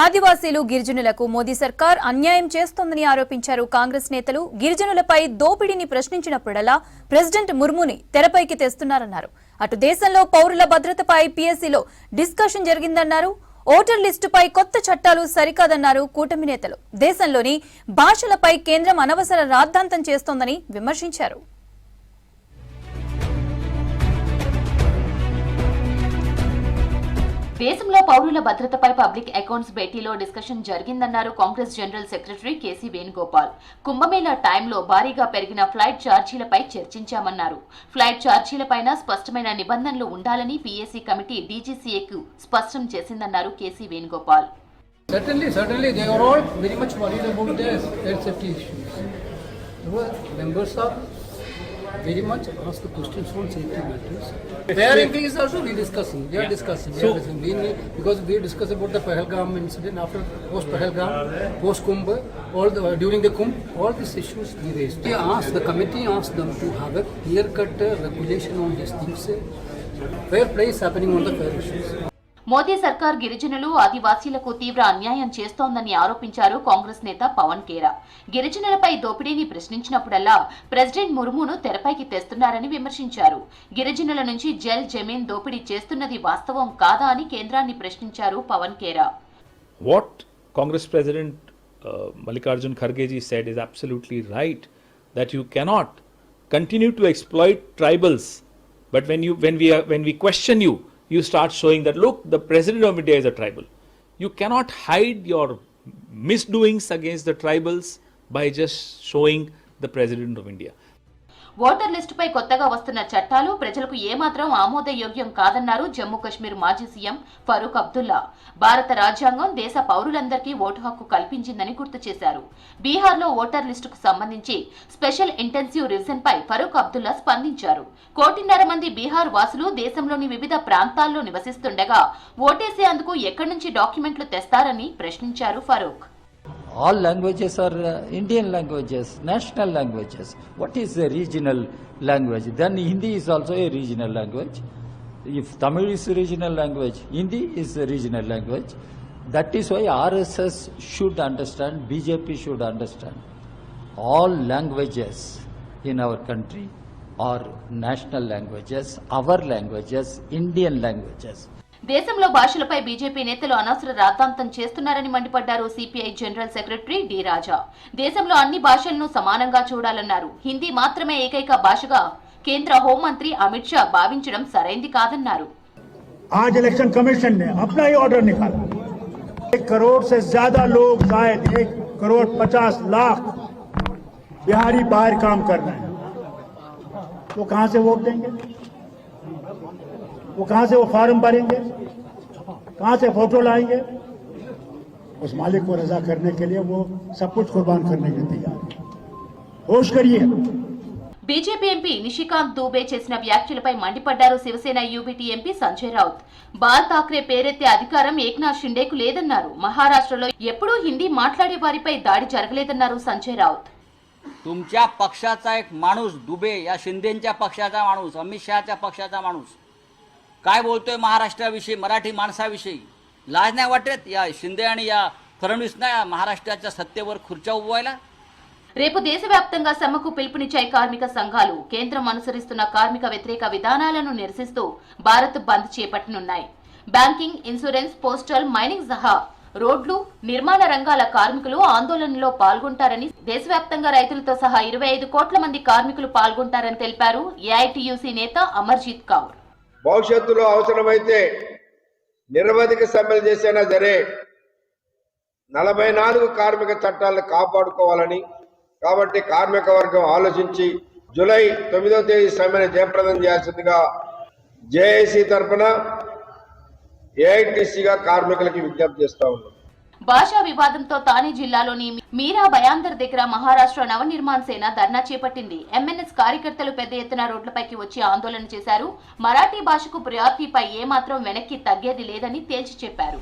ఆదివాసీలు గిరిజనులకు మోదీ సర్కార్ అన్యాయం చేస్తోందని ఆరోపించారు కాంగ్రెస్ నేతలు. గిరిజనులపై దోపిడీని ప్రశ్నించినప్పుడల్లా ప్రెసిడెంట్ ముర్ముని తెరపైకి తెస్తున్నారన్నారు. అటు దేశంలో పౌరుల భద్రతపై పీఎస్సీలో డిస్కషన్ జరిగిందన్నారు. ఓటర్ లిస్టుపై కొత్త చట్టాలు సరికాదన్నారు కూటమి నేతలు. దేశంలోని భాషలపై కేంద్రం అనవసర రాద్ధాంతం చేస్తోందని విమర్శించారు. దేశంలో పౌరుల భద్రతపై పబ్లిక్ అకౌంట్స్ భేటీలో డిస్కషన్ జరిగిందన్నారు కాంగ్రెస్ జనరల్ సెక్రటరీ కేసీ వేణుగోపాల్. కుంభమేళా టైంలో భారీగా పెరిగిన ఫ్లైట్ ఛార్జీలపై చర్చించామన్నారు. ఫ్లైట్ ఛార్జీలపైన స్పష్టమైన నిబంధనలు ఉండాలని పీఎస్సీ కమిటీ డీజీసీఏకు స్పష్టం చేసిందన్నారు KC Venugopal. Certainly, they are all very much worried about the health safety issues. Members are very much asked the questions on safety matters. Their increase also we discussing. They are discussing. Because we discuss about the Pahalgam incident after post Pahalgam, post Kumbh, during the Kumbh, all these issues we raised. The committee asked them to have a clear-cut regulation on these things. Fair play is happening on the fair issues. Modi సర్కార్ గిరిజనులు ఆదివాసీలకు తీవ్ర అన్యాయం చేస్తోందని ఆరోపించారు కాంగ్రెస్ నేత పవన్ ఖేరా. గిరిజనులపై దోపిడీని ప్రశ్నించినప్పుడల్లా president ముర్మును తెరపైకి తెస్తున్నారని విమర్శించారు. గిరిజనుల నుంచి జల్ జమీన్ దోపిడీ చేస్తున్నది వాస్తవం కాదా అని కేంద్రాన్ని ప్రశ్నించారు Pawan Khera. What Congress President Mallikarjun Kharge ji said is absolutely right, that you cannot continue to exploit tribals, but when we question you, you start showing that, look, the president of India is a tribal. You cannot hide your misdoings against the tribals by just showing the president of India. Voter లిస్టుపై కొత్తగా వస్తున్న చట్టాలు ప్రజలకు ఏమాత్రం ఆమోదయోగ్యం కాదన్నారు జమ్మూ కశ్మీర్ మాజీ CM Farooq Abdullah. భారత రాజ్యాంగం దేశ పౌరులందరికీ ఓటు హక్కు కల్పించిందని గుర్తు చేశారు. బీహార్లో ఓటర్ లిస్టుకు సంబంధించి స్పెషల్ ఇంటెన్సివ్ రివిజన్ పై ఫరూక్ అబ్దుల్లా స్పందించారు. 1.5 కోటి మంది బీహార్ వాసులు దేశంలోని వివిధ ప్రాంతాల్లో నివసిస్తుండగా ఓటేసేందుకు ఎక్కడి నుంచి డాక్యుమెంట్లు తెస్తారని ప్రశ్నించారు Farooq. All languages are Indian languages, national languages. What is a regional language? Then Hindi is also a regional language. If Tamil is a regional language, Hindi is a regional language. That is why RSS should understand, BJP should understand. All languages in our country are national languages, our languages, Indian languages. దేశంలో భాషలపై BJP నేతలు అనవసర రాద్ధాంతం చేస్తున్నారని మండిపడ్డారు CPI general secretary D రాజా. దేశంలో అన్ని భాషలను సమానంగా చూడాలన్నారు. హిందీ మాత్రమే ఏకైక భాషగా కేంద్ర హోంమంత్రి అమిత్ షా భావించడం సరైంది కాదన్నారు. आज इलेक्शन कमीशन ने अपना ही ऑर्डर निकाला. 1 करोड़ से ज्यादा लोग, शायद 1,50,00,000 बिहारी बाहर काम कर रहे हैं. वो कहां से वोट देंगे? वो कहां से वो फॉर्म भरेंगे? कहां से फोटो लाएंगे? उस मालिक को रजा करने के लिए वो सब कुछ कुर्बान करने के तैयार है. होश करिए. బీజేపీ ఎంపీ నిషికాంత్ దూబే చేసిన వ్యాఖ్యలపై మండిపడ్డారు శివసేన యూబీటీ ఎంపీ సంజయ్ రౌత్. బాల్ ఠాక్రే పేరెత్తే అధికారం ఏక్నాథ్ షిండేకు లేదన్నారు. మహారాష్ట్రలో ఎప్పుడూ హిందీ మాట్లాడే వారిపై దాడి జరగలేదన్నారు సంజయ్ రౌత్. तुमच्या पक्षाचा एक माणूस दुबे या शिंदेच्या पक्षाचा माणूस, अमित शहाच्या पक्षाचा माणूस काय बोलतोय महाराष्ट्राविषयी, मराठी माणसाविषयी? लाज नाही वाटत या शिंदे आणि या फडणवीसना महाराष्ट्राच्या सत्तेवर खुर्च्या उभवायला? రేపు దేశవ్యాప్తంగా సమ్మెకు పిలుపునిచ్చాయి కార్మిక సంఘాలు. కేంద్రం అనుసరిస్తున్న కార్మిక వ్యతిరేక విధానాలను నిరసిస్తూ భారత్ బంద్ చేపట్టనున్నాయి. బ్యాంకింగ్, ఇన్సూరెన్స్, పోస్టల్, మైనింగ్ సహా రోడ్లు, నిర్మాణ రంగాల కార్మికులు ఆందోళనలో పాల్గొంటారని, దేశవ్యాప్తంగా రైతులతో సహా 25 కోట్ల మంది కార్మికులు పాల్గొంటారని తెలిపారు ఏఐటీయూసీ నేత అమర్జీత్ కౌర్. భవిష్యత్తులో అవసరమైతే నిరవధిక సమ్మెలు చేసినా సరే 44 కార్మిక చట్టాలను కాపాడుకోవాలని, కాబట్టి కార్మిక వర్గం ఆలోచించి జూలై 9వ తేదీ సమ్మెను జయప్రదం చేయాల్సిందిగా జేఏసీ తరఫున ఏఐటీసీగా కార్మికులకి విజ్ఞప్తి చేస్తా ఉన్నాం. భాషా వివాదంతో తానే జిల్లాలోని మీరా బయాందర్ దగ్గర మహారాష్ట్ర నవనిర్మాణ్ సేన ధర్నా చేపట్టింది. ఎంఎన్ఎస్ కార్యకర్తలు పెద్ద ఎత్తున రోడ్లపైకి వచ్చి ఆందోళన చేశారు. మరాఠీ భాషకు ప్రయారిటీపై ఏమాత్రం వెనక్కి తగ్గేది లేదని తేల్చి చెప్పారు.